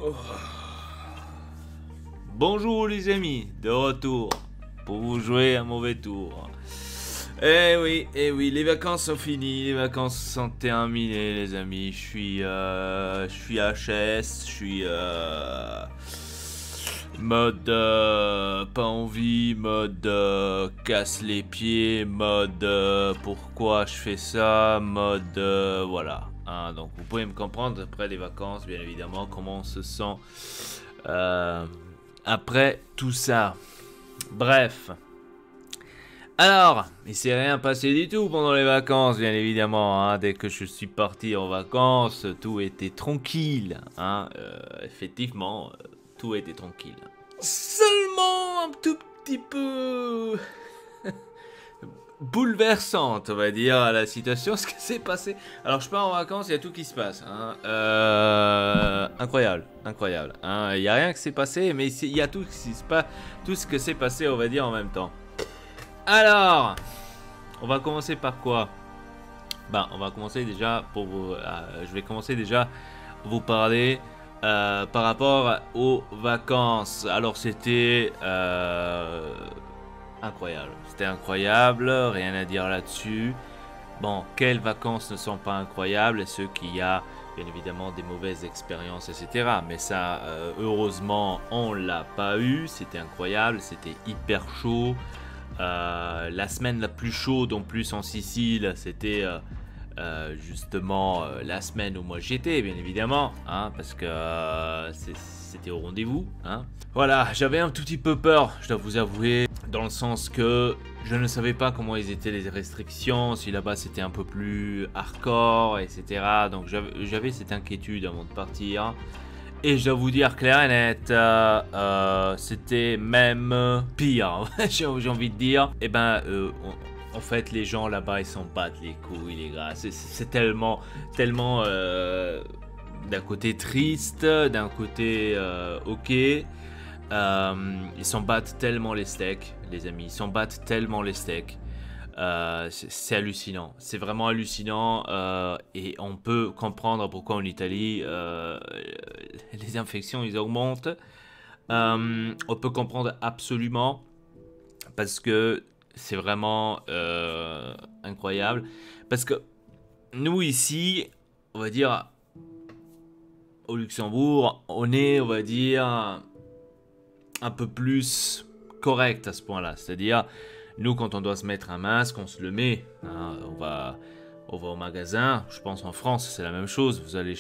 Oh. Bonjour les amis, de retour pour vous jouer un mauvais tour. Eh oui, les vacances sont finies, les vacances sont terminées les amis. Je suis HS, je suis mode pas envie, mode casse les pieds, mode pourquoi je fais ça, mode voilà. Hein, donc vous pouvez me comprendre après les vacances, bien évidemment, comment on se sent après tout ça. Bref. Alors, il s'est rien passé du tout pendant les vacances, bien évidemment. Hein. Dès que je suis parti en vacances, tout était tranquille. Hein. Effectivement, tout était tranquille. Seulement un tout petit peu bouleversante, on va dire, la situation, ce qui s'est passé. Alors, je pars en vacances, il y a tout qui se passe. Hein. Incroyable, incroyable. Hein. Il n'y a rien qui s'est passé, mais il y a tout ce que s'est passé, on va dire, en même temps. Alors, on va commencer par quoi? On va commencer déjà pour vous. Je vais commencer déjà à vous parler par rapport aux vacances. Alors, c'était incroyable. C'était incroyable, rien à dire là-dessus. Bon, quelles vacances ne sont pas incroyables? Ceux qui a bien évidemment des mauvaises expériences, etc. Mais ça, heureusement, on l'a pas eu. C'était incroyable, c'était hyper chaud. La semaine la plus chaude en plus en Sicile, c'était justement la semaine où moi j'étais, bien évidemment, hein, parce que c'était au rendez-vous. Hein. Voilà, j'avais un tout petit peu peur, je dois vous avouer, dans le sens que je ne savais pas comment ils étaient les restrictions, si là-bas c'était un peu plus hardcore, etc. Donc j'avais cette inquiétude avant de partir. Et je dois vous dire clair et net, c'était même pire, j'ai envie de dire. Et en fait, les gens là-bas, ils s'en battent les couilles, les gars. C'est tellement d'un côté triste, d'un côté ok. Ils s'en battent tellement les steaks, les amis. Ils s'en battent tellement les steaks. C'est hallucinant, c'est vraiment hallucinant et on peut comprendre pourquoi en Italie les infections ils augmentent. On peut comprendre absolument parce que c'est vraiment incroyable. Parce que nous ici, on va dire au Luxembourg, on est, on va dire, un peu plus correct à ce point-là. C'est-à-dire nous, quand on doit se mettre un masque, on se le met. Hein, on va au magasin. Je pense en France, c'est la même chose. Vous allez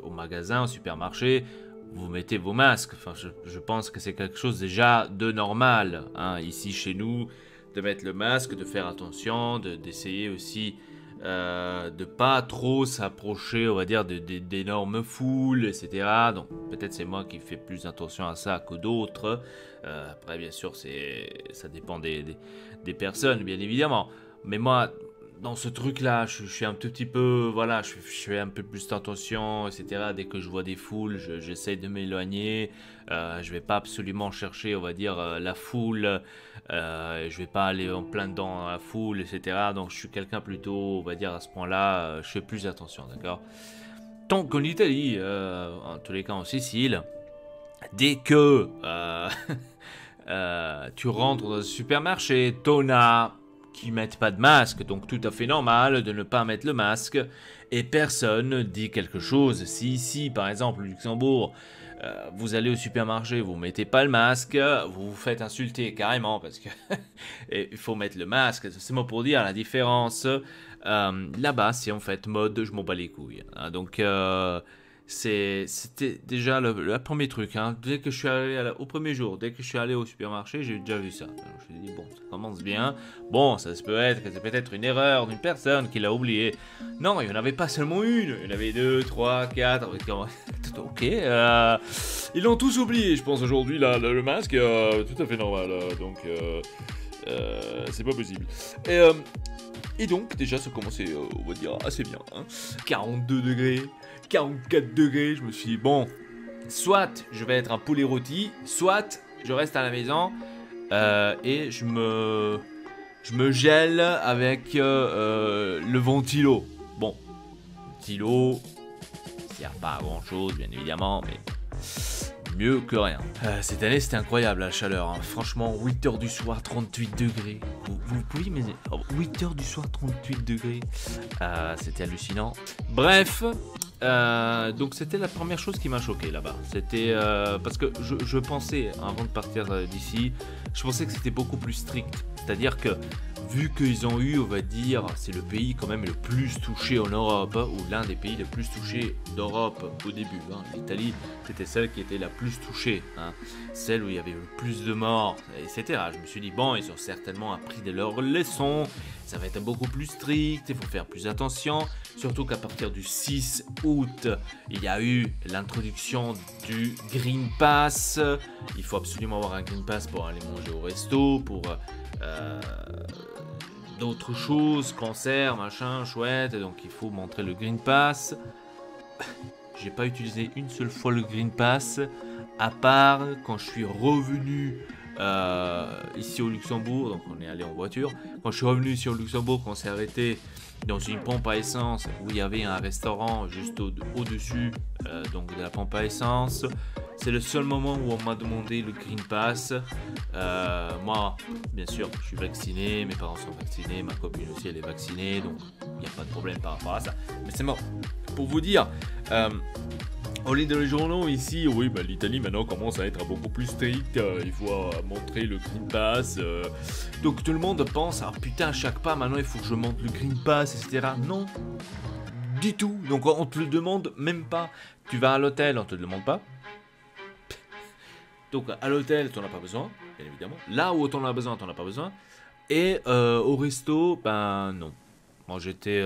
au magasin, au supermarché, vous mettez vos masques. Enfin, je pense que c'est quelque chose déjà de normal. Hein, ici, chez nous, de mettre le masque, de faire attention, d'essayer aussi de pas trop s'approcher, on va dire, d'énormes foules, etc. Donc, peut-être c'est moi qui fais plus attention à ça que d'autres. Après, bien sûr, ça dépend des personnes, bien évidemment. Mais moi, dans ce truc-là, je suis un tout petit peu, voilà, je fais un peu plus attention, etc. Dès que je vois des foules, j'essaie de m'éloigner. Je vais pas absolument chercher, on va dire, la foule. Je vais pas aller en plein dedans dans la foule, etc. Donc, je suis quelqu'un plutôt, on va dire, à ce point-là, je fais plus attention, d'accord? Tant qu'en Italie, en tous les cas en Sicile, dès que tu rentres dans un supermarché, t'en as qui mettent pas de masque, donc tout à fait normal de ne pas mettre le masque, et personne ne dit quelque chose. Si ici, par exemple, au Luxembourg, vous allez au supermarché, vous mettez pas le masque, vous vous faites insulter carrément, parce que il faut mettre le masque, c'est moi pour dire la différence. Là-bas, c'est en fait mode je m'en bats les couilles. Hein, donc c'était déjà le premier truc. Hein. Dès que je suis allé au premier jour, dès que je suis allé au supermarché, j'ai déjà vu ça. Donc, je me suis dit, bon, ça commence bien. Bon, ça se peut être que c'est peut-être une erreur d'une personne qui l'a oublié. Non, il n'y en avait pas seulement une. Il y en avait 2, 3, 4. Ok. Ils l'ont tous oublié, je pense, aujourd'hui, là, le masque. Tout à fait normal. Donc, c'est pas possible. Et donc, déjà, ça commençait, on va dire, assez bien. Hein. 42 degrés. 44 degrés, je me suis dit, bon, soit je vais être un poulet rôti, soit je reste à la maison et je me gèle avec le ventilo. Bon, ventilo, il n'y a pas grand chose, bien évidemment, mais Mieux que rien. Cette année, c'était incroyable la chaleur. Hein. Franchement, 8h du soir, 38 degrés. Vous pouvez imaginer 8h du soir, 38 degrés. C'était hallucinant. Bref, donc c'était la première chose qui m'a choqué là-bas. C'était parce que je pensais, avant de partir d'ici, je pensais que c'était beaucoup plus strict. C'est-à-dire que, vu qu'ils ont eu, on va dire, c'est le pays quand même le plus touché en Europe, ou l'un des pays les plus touchés d'Europe au début. Hein. L'Italie, c'était celle qui était la plus touchée, hein. Celle où il y avait le plus de morts, etc. Je me suis dit, bon, ils ont certainement appris de leurs leçons, ça va être beaucoup plus strict, il faut faire plus attention, surtout qu'à partir du 6 août, il y a eu l'introduction du Green Pass. Il faut absolument avoir un Green Pass pour aller manger au resto, pour... d'autres choses, cancer, machin, chouette, donc il faut montrer le Green Pass. J'ai pas utilisé une seule fois le Green Pass, à part quand je suis revenu ici au Luxembourg, donc on est allé en voiture. Quand je suis revenu ici au Luxembourg, on s'est arrêté dans une pompe à essence où il y avait un restaurant juste au-dessus donc de la pompe à essence. C'est le seul moment où on m'a demandé le Green Pass. Moi, bien sûr, je suis vacciné, mes parents sont vaccinés, ma copine aussi elle est vaccinée, donc il n'y a pas de problème par rapport à ça. Mais c'est mort. Pour vous dire, on lit dans les journaux ici, oui, bah, l'Italie maintenant commence à être beaucoup plus strict, il faut montrer le Green Pass. Donc tout le monde pense, ah putain, à chaque pas, maintenant il faut que je montre le Green Pass, etc. Non, du tout. Donc on te le demande même pas. Tu vas à l'hôtel, on te le demande pas. Donc à l'hôtel, tu n'en as pas besoin, bien évidemment. Là où tu en as besoin, tu n'en as pas besoin. Et au resto, ben non. Moi j'étais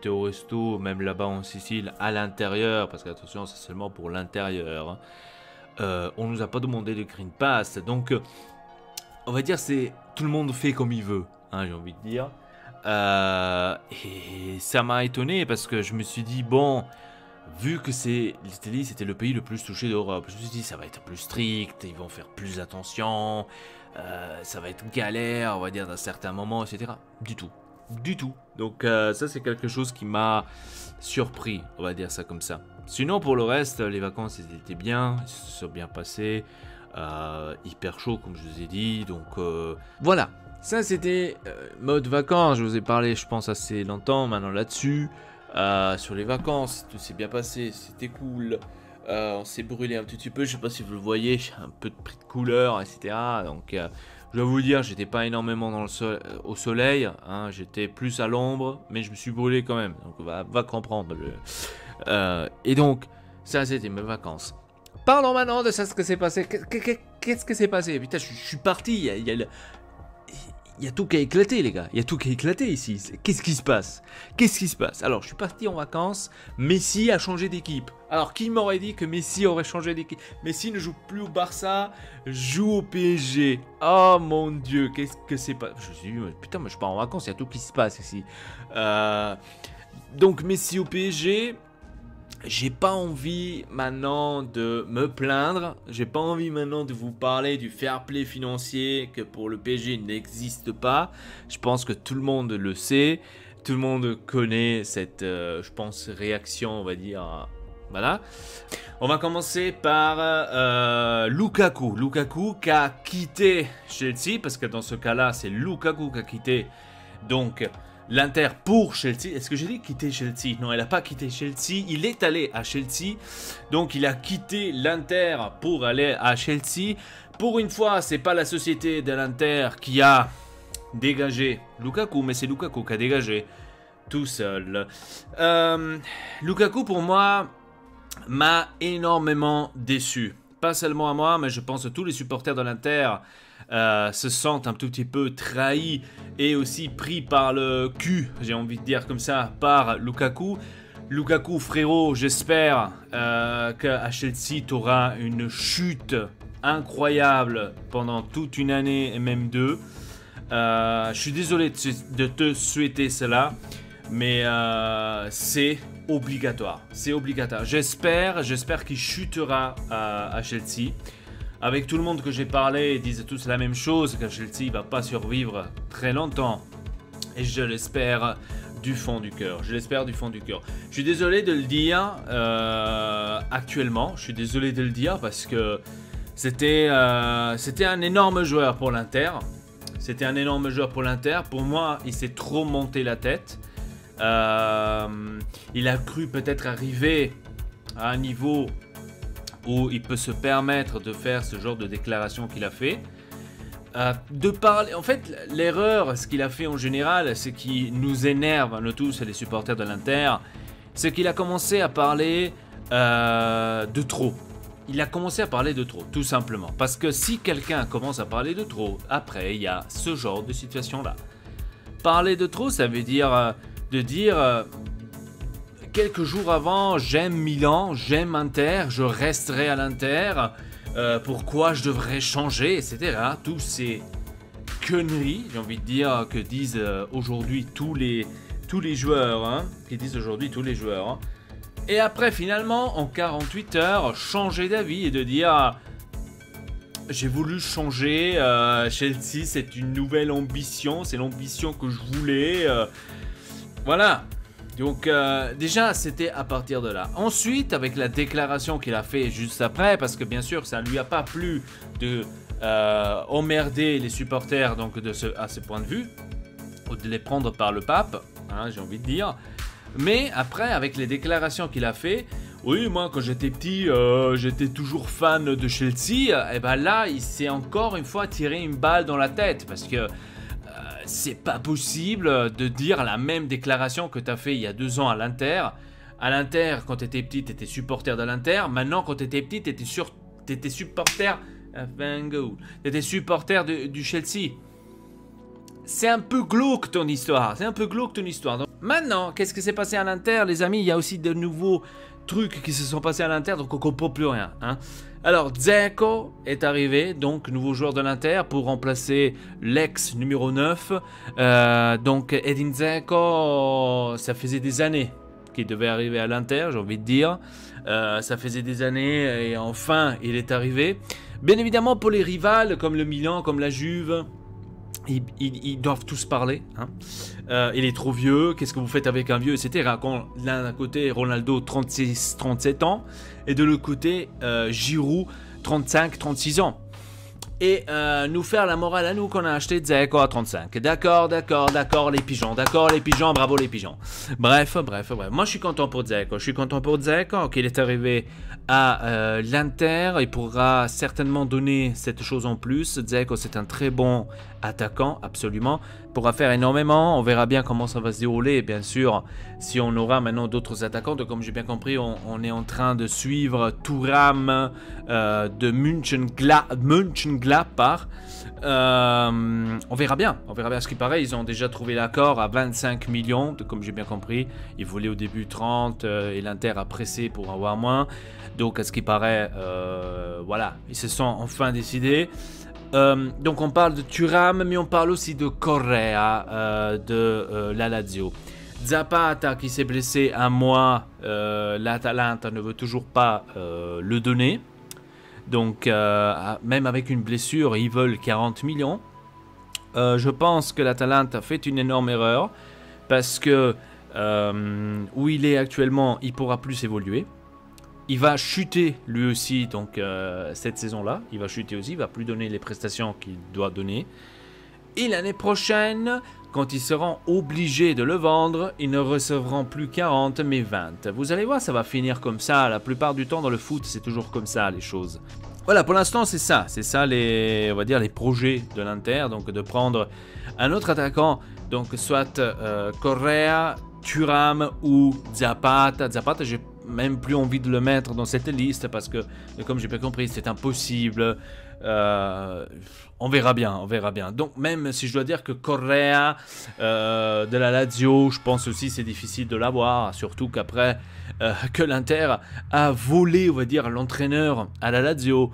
au resto, même là-bas en Sicile, à l'intérieur, parce qu'attention, c'est seulement pour l'intérieur. On nous a pas demandé le Green Pass, donc on va dire c'est tout le monde fait comme il veut, hein, j'ai envie de dire. Et ça m'a étonné parce que je me suis dit bon, vu que l'Italie c'était le pays le plus touché d'Europe, je me suis dit ça va être plus strict, ils vont faire plus attention, ça va être galère, on va dire, dans certains moments, etc. Du tout. Du tout. Donc ça c'est quelque chose qui m'a surpris, on va dire ça comme ça. Sinon pour le reste, les vacances elles étaient bien, ils se sont bien passés, hyper chaud comme je vous ai dit, donc voilà. Ça c'était mode vacances, je vous ai parlé je pense assez longtemps maintenant là-dessus. Sur les vacances, tout s'est bien passé, c'était cool. On s'est brûlé un petit peu, je sais pas si vous le voyez, j'ai un peu de pris de couleur, etc. Donc je dois vous dire, j'étais pas énormément au soleil, hein, j'étais plus à l'ombre, mais je me suis brûlé quand même. Donc va comprendre. Et donc, ça c'était mes vacances. Parlons maintenant de ça, ce que s'est passé. Qu'est-ce que s'est passé? Putain, je suis parti, il y a tout qui a éclaté, les gars. Il y a tout qui a éclaté ici. Qu'est-ce qui se passe? Qu'est-ce qui se passe? Alors, je suis parti en vacances. Messi a changé d'équipe. Alors, qui m'aurait dit que Messi aurait changé d'équipe? Messi ne joue plus au Barça, joue au PSG. Oh mon Dieu, qu'est-ce que c'est pas... Je me suis dit, putain, mais je pars en vacances, il y a tout qui se passe ici. Donc, Messi au PSG... J'ai pas envie maintenant de me plaindre, j'ai pas envie maintenant de vous parler du fair play financier que pour le PSG n'existe pas. Je pense que tout le monde le sait, tout le monde connaît cette, je pense, réaction, on va dire. Voilà. On va commencer par Lukaku. Lukaku qui a quitté Chelsea, parce que dans ce cas-là, c'est Lukaku qui a quitté donc l'Inter pour Chelsea. Est-ce que j'ai dit quitter Chelsea? Non, il n'a pas quitté Chelsea. Il est allé à Chelsea. Donc, il a quitté l'Inter pour aller à Chelsea. Pour une fois, c'est pas la société de l'Inter qui a dégagé Lukaku, mais c'est Lukaku qui a dégagé tout seul. Lukaku, pour moi, m'a énormément déçu. Pas seulement à moi, mais je pense que tous les supporters de l'Inter se sentent un tout petit peu trahis et aussi pris par le cul, j'ai envie de dire comme ça, par Lukaku. Lukaku, frérot, j'espère qu'à Chelsea, tu auras une chute incroyable pendant toute une année et même deux. Je suis désolé de te souhaiter cela, mais c'est obligatoire. C'est obligatoire. J'espère qu'il chutera à Chelsea. Avec tout le monde que j'ai parlé, ils disent tous la même chose, que Chelsea ne va pas survivre très longtemps. Et je l'espère du fond du cœur. Je l'espère du fond du cœur. Je suis désolé de le dire actuellement. Je suis désolé de le dire parce que c'était un énorme joueur pour l'Inter. C'était un énorme joueur pour l'Inter. Pour moi, il s'est trop monté la tête. Il a cru peut-être arriver à un niveau où il peut se permettre de faire ce genre de déclaration qu'il a fait. De parler, en fait, l'erreur, ce qu'il a fait en général, ce qui nous énerve, nous tous, les supporters de l'Inter, c'est qu'il a commencé à parler de trop. Il a commencé à parler de trop, tout simplement. Parce que si quelqu'un commence à parler de trop, après, il y a ce genre de situation-là. Parler de trop, ça veut dire de dire quelques jours avant, j'aime Milan, j'aime Inter, je resterai à l'Inter. Pourquoi je devrais changer, etc. Tous ces conneries, j'ai envie de dire, que disent aujourd'hui tous les joueurs, hein, qui disent aujourd'hui tous les joueurs. Hein. Et après, finalement, en 48 heures, changer d'avis et de dire j'ai voulu changer, Chelsea, c'est une nouvelle ambition, c'est l'ambition que je voulais. Voilà. Donc déjà c'était à partir de là. Ensuite avec la déclaration qu'il a fait juste après, parce que bien sûr ça ne lui a pas plu de emmerder les supporters donc à ce point de vue, ou de les prendre par le pape, hein, j'ai envie de dire. Mais après avec les déclarations qu'il a fait, oui moi quand j'étais petit j'étais toujours fan de Chelsea, et ben là il s'est encore une fois tiré une balle dans la tête parce que c'est pas possible de dire la même déclaration que tu as fait il y a 2 ans à l'Inter. À l'Inter, quand tu étais petit, tu étais supporter de l'Inter. Maintenant, quand tu étais petit, tu étais supporter du Chelsea. C'est un peu glauque ton histoire. Donc, maintenant, qu'est-ce qui s'est passé à l'Inter, les amis? Il y a aussi de nouveaux trucs qui se sont passés à l'Inter, donc on ne comprend plus rien. Hein. Alors, Dzeko est arrivé, donc nouveau joueur de l'Inter, pour remplacer l'ex numéro 9. Donc, Edin Dzeko, ça faisait des années qu'il devait arriver à l'Inter, j'ai envie de dire. Ça faisait des années et enfin, il est arrivé. Bien évidemment, pour les rivales, comme le Milan, comme la Juve, ils doivent tous parler. Hein. Il est trop vieux, qu'est-ce que vous faites avec un vieux, etc. Quand d'un côté, Ronaldo, 36-37 ans, et de l'autre côté, Giroud, 35-36 ans. Et nous faire la morale à nous qu'on a acheté Dzeko à 35. D'accord, les pigeons, bravo les pigeons. Bref. Moi, je suis content pour Dzeko. Qu'il est arrivé à l'Inter. Il pourra certainement donner cette chose en plus. Dzeko, c'est un très bon attaquant, absolument. Il pourra faire énormément. On verra bien comment ça va se dérouler. Et bien sûr, si on aura maintenant d'autres attaquants, donc, comme j'ai bien compris, on est en train de suivre Thuram de Mönchengladbach. On verra bien. Ce qui paraît, ils ont déjà trouvé l'accord à 25 millions, comme j'ai bien compris. Ils voulaient au début 30 et l'Inter a pressé pour avoir moins. Donc, à ce qui paraît, voilà, ils se sont enfin décidés. Donc, on parle de Thuram, mais on parle aussi de Correa de la Lazio. Zapata qui s'est blessé un mois, l'Atalanta ne veut toujours pas le donner. Donc, même avec une blessure, ils veulent 40 millions. Je pense que l'Atalanta fait une énorme erreur parce que où il est actuellement, il ne pourra plus évoluer. Il va chuter lui aussi, donc cette saison-là, il va chuter aussi, il ne va plus donner les prestations qu'il doit donner. Et l'année prochaine, quand ils seront obligés de le vendre, ils ne recevront plus 40 mais 20. Vous allez voir, ça va finir comme ça. La plupart du temps dans le foot, c'est toujours comme ça les choses. Voilà, pour l'instant, c'est ça. C'est ça on va dire les projets de l'Inter. Donc de prendre un autre attaquant, donc soit Correa, Thuram ou Zapata. Zapata, j'ai même plus envie de le mettre dans cette liste parce que, comme j'ai bien compris, c'est impossible. On verra bien. Donc même si je dois dire que Correa de la Lazio, je pense aussi c'est difficile de l'avoir, surtout qu'après que l'Inter a volé, on va dire, l'entraîneur à la Lazio,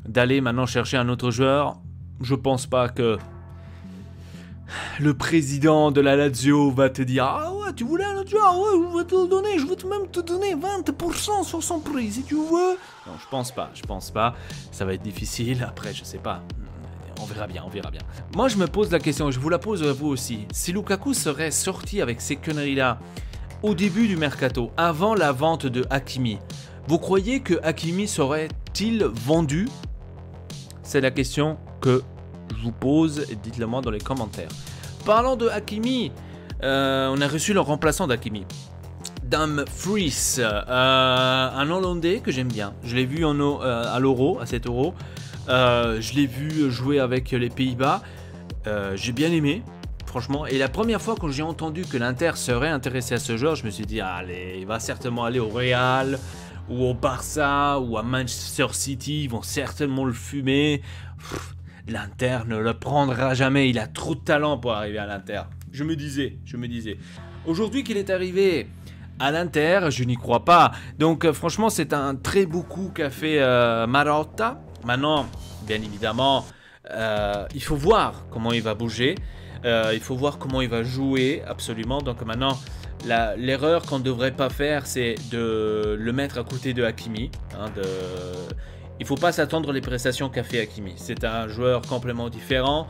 d'aller maintenant chercher un autre joueur, je pense pas que le président de la Lazio va te dire « Ah ouais, tu voulais un autre joueur, ouais, je vais te le donner, je vais même te donner 20% sur son prix, si tu veux. » Non, je pense pas, ça va être difficile, après, je sais pas. on verra bien, on verra bien. Moi, je me pose la question, je vous la pose à vous aussi. Si Lukaku serait sorti avec ces conneries-là au début du mercato, avant la vente de Hakimi, vous croyez que Hakimi serait-il vendu? C'est la question que je vous pose, dites-le moi dans les commentaires. Parlant de Hakimi, on a reçu le remplaçant d'Hakimi. Dumfries, un Hollandais que j'aime bien. Je l'ai vu à l'Euro, à 7 euros. Je l'ai vu jouer avec les Pays-Bas. J'ai bien aimé, franchement. Et la première fois que j'ai entendu que l'Inter serait intéressé à ce joueur, je me suis dit, allez, il va certainement aller au Real, ou au Barça, ou à Manchester City. Ils vont certainement le fumer. L'Inter ne le prendra jamais. Il a trop de talent pour arriver à l'Inter. Je me disais. Aujourd'hui qu'il est arrivé à l'Inter, je n'y crois pas. Donc franchement, c'est un très beau coup qu'a fait Marotta. Maintenant, bien évidemment, il faut voir comment il va bouger. Il faut voir comment il va jouer, absolument. Donc maintenant, l'erreur qu'on ne devrait pas faire, c'est de le mettre à côté de Hakimi. Il ne faut pas s'attendre les prestations qu'a fait Hakimi. C'est un joueur complètement différent.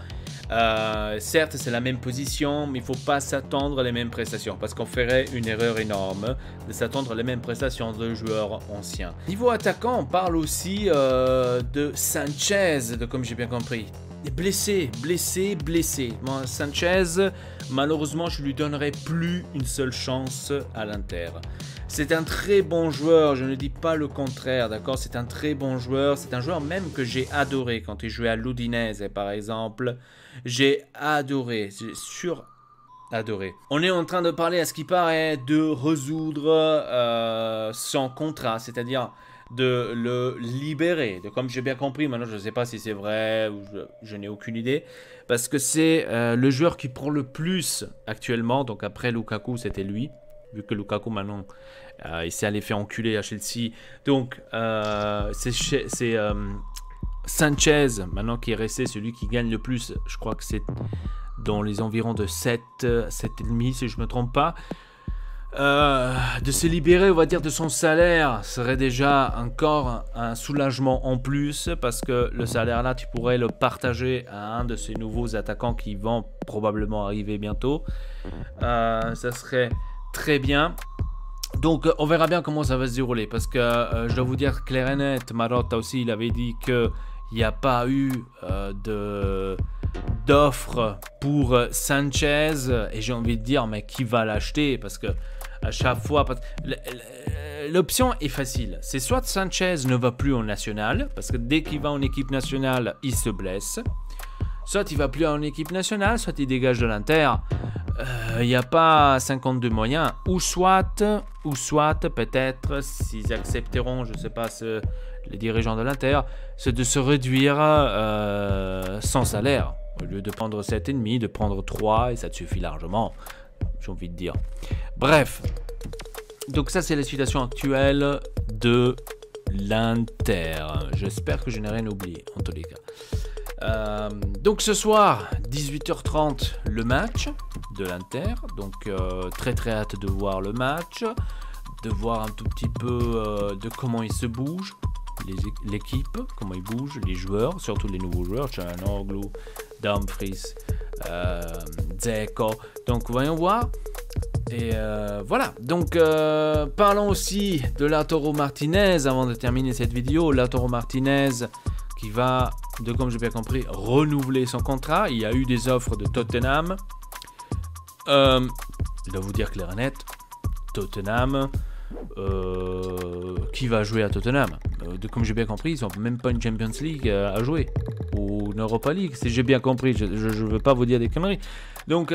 Certes, c'est la même position, mais il ne faut pas s'attendre les mêmes prestations parce qu'on ferait une erreur énorme de s'attendre les mêmes prestations de joueurs anciens. Niveau attaquant, on parle aussi de Sanchez, comme j'ai bien compris. Blessé. Moi, Sanchez, malheureusement, je lui donnerai plus une seule chance à l'Inter. C'est un très bon joueur, je ne dis pas le contraire, d'accord? C'est un très bon joueur, c'est un joueur même que j'ai adoré quand il jouait à l'Udinese, par exemple. J'ai adoré, j'ai adoré. On est en train de parler, à ce qui paraît, de résoudre son contrat, c'est-à-dire de le libérer. Comme j'ai bien compris, maintenant je ne sais pas si c'est vrai ou je n'ai aucune idée, parce que c'est le joueur qui prend le plus actuellement. Donc après Lukaku, c'était lui, vu que Lukaku maintenant il s'est allé faire enculer à Chelsea. Donc c'est Sanchez maintenant qui est resté celui qui gagne le plus. Je crois que c'est dans les environs de 7,5 si je ne me trompe pas. De se libérer, on va dire, de son salaire serait déjà encore un soulagement en plus, parce que le salaire là, tu pourrais le partager à un de ces nouveaux attaquants qui vont probablement arriver bientôt. Ça serait très bien. Donc on verra bien comment ça va se dérouler, parce que je dois vous dire clair et net, Marotta aussi, il avait dit qu'il n'y a pas eu d'offre pour Sanchez, et j'ai envie de dire, mais qui va l'acheter? Parce que à chaque fois, l'option est facile. C'est soit Sanchez ne va plus en national, parce que dès qu'il va en équipe nationale, il se blesse. Soit il va plus en équipe nationale, soit il dégage de l'Inter. Il n'y a pas 52 moyens. Ou soit peut-être, s'ils accepteront, je ne sais pas, les dirigeants de l'Inter, c'est de se réduire sans salaire. Au lieu de prendre 7,5, de prendre 3, et ça te suffit largement. J'ai envie de dire. Bref. Donc ça, c'est la situation actuelle de l'Inter. J'espère que je n'ai rien oublié, en tous les cas. Donc ce soir, 18h30, le match de l'Inter. Donc très très hâte de voir le match. De voir un tout petit peu de comment il se bouge. L'équipe, comment il bouge. Les joueurs, surtout les nouveaux joueurs. Çalhanoğlu, Dumfries, Dzeko. Donc voyons voir. Et voilà. Donc parlons aussi de Lautaro Martinez avant de terminer cette vidéo. Lautaro Martinez qui va, comme j'ai bien compris, renouveler son contrat. Il y a eu des offres de Tottenham. Je dois vous dire clair et net, Tottenham, qui va jouer à Tottenham? Comme j'ai bien compris, ils n'ont même pas une Champions League à jouer, ou une Europa League, si j'ai bien compris. Je ne veux pas vous dire des conneries. Donc,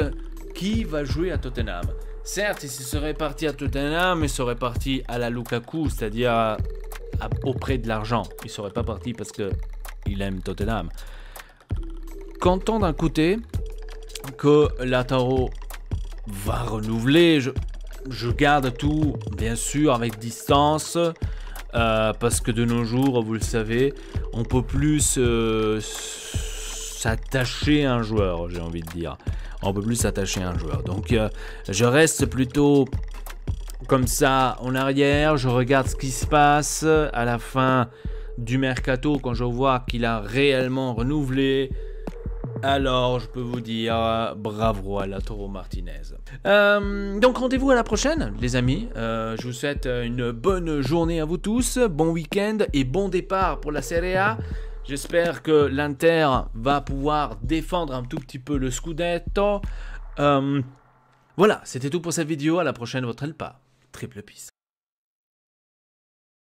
qui va jouer à Tottenham? Certes, il serait parti à Tottenham, il serait parti à la Lukaku, c'est-à-dire auprès de l'argent. Il ne serait pas parti parce qu'il aime Tottenham. Content d'un côté que Lautaro va renouveler, je garde tout, bien sûr, avec distance, parce que de nos jours, vous le savez, on peut plus s'attacher à un joueur, j'ai envie de dire. On peut plus s'attacher à un joueur. Donc, je reste plutôt comme ça en arrière. Je regarde ce qui se passe à la fin du mercato, quand je vois qu'il a réellement renouvelé. Alors, je peux vous dire bravo à Lautaro Martinez. Donc, rendez-vous à la prochaine, les amis. Je vous souhaite une bonne journée à vous tous, bon week-end et bon départ pour la Serie A. J'espère que l'Inter va pouvoir défendre un tout petit peu le Scudetto. Voilà, c'était tout pour cette vidéo. À la prochaine, votre Elpa. Triple peace.